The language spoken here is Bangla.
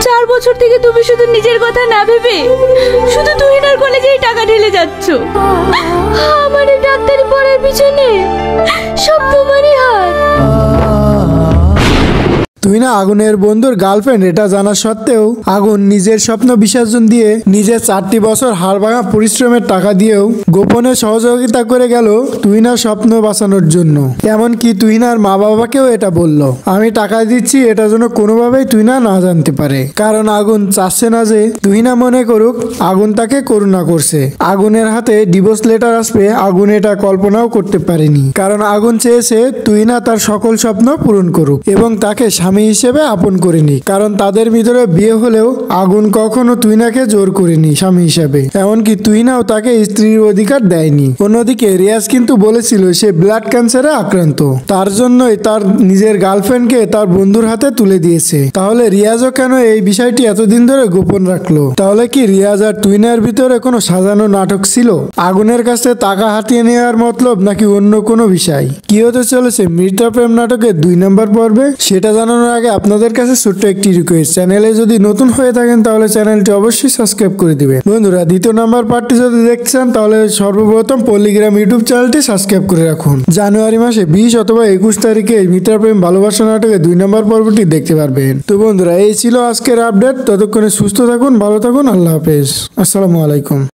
4 বছর থেকে তুমি শুধু নিজের কথা না ভেবে শুধু তুহিনার কলেজেই টাকা ঢেলে যাচ্ছ। আমার এই ডাক্তারি পড়ার পিছনে সব তোমারই হাত। তুহিনা আগুনের বন্ধুর গার্লফ্রেন্ড এটা জানা সত্ত্বেও আগুন নিজের স্বপ্ন বিসর্জন দিয়ে নিজের 4টি বছর হাড়ভাঙা পরিশ্রমের টাকা দিয়েও গোপনে সহযোগিতা করে গেল তুহিনার স্বপ্ন বাঁচানোর জন্য। এমনকি তুহিনার মা বাবাকেও এটা বলল, আমি টাকা দিচ্ছি, এটা যেন কোনোভাবেই তুহিনা না জানতে পারে। কারণ আগুন চাচ্ছে না যে তুহিনা মনে করুক আগুন তাকে করুণা করছে। আগুনের হাতে ডিভোর্স লেটার আসবে আগুন এটা কল্পনাও করতে পারেনি। কারণ আগুন চেয়েছে তুহিনা তার সকল স্বপ্ন পূরণ করুক এবং তাকে স্বামী হিসেবে আপন করেনি। কারণ তাদের ভিতরে বিয়ে হলেও আগুন কখনো তুহিনাকে জোর করেনি স্বামী হিসেবে। এমনকি তুহিনাও তাকে স্ত্রীর অধিকার দেয়নি। অন্যদিকে রিয়াজ কিন্তু বলেছিল সে ব্লাড ক্যান্সারে আক্রান্ত, তার জন্যই তার নিজের গার্লফ্রেন্ডকে তার বন্ধুর হাতে তুলে দিয়েছে। তাহলে রিয়াজও কেন এই বিষয়টি এতদিন ধরে গোপন রাখলো? তাহলে কি রিয়াজ আর তুহিনার ভিতরে কোনো সাজানো নাটক ছিল? আগুনের কাছে টাকা হাতিয়ে নেওয়ার মতলব নাকি অন্য কোনো বিষয়? কি হতে চলেছে মৃতা প্রেম নাটকের 2 নম্বর পর্বে সেটা জানানোর আগে আপনাদের কাছে ছোট্ট একটি রিকোয়েস্ট, চ্যানেলে যদি নতুন হয়ে থাকেন তাহলে চ্যানেলটি অবশ্যই সাবস্ক্রাইব করে দিবেন। বন্ধুরা 2য় নাম্বার পার্টটি যদি দেখছেন তাহলে সর্বপ্রথম পল্লিগ্রাম ইউটিউব চ্যানেলটি সাবস্ক্রাইব করে রাখুন। জানুয়ারি মাসে 20 অথবা 21 তারিখে মৃতা প্রেম ভালোবাসা নাটকের 2 নম্বর পর্বটি দেখতে পারবেন। তো বন্ধুরা এই ছিল আজকের আপডেট। ততক্ষণে সুস্থ থাকুন, ভালো থাকুন, আল্লাহ হাফেজ, আসসালামু আলাইকুম।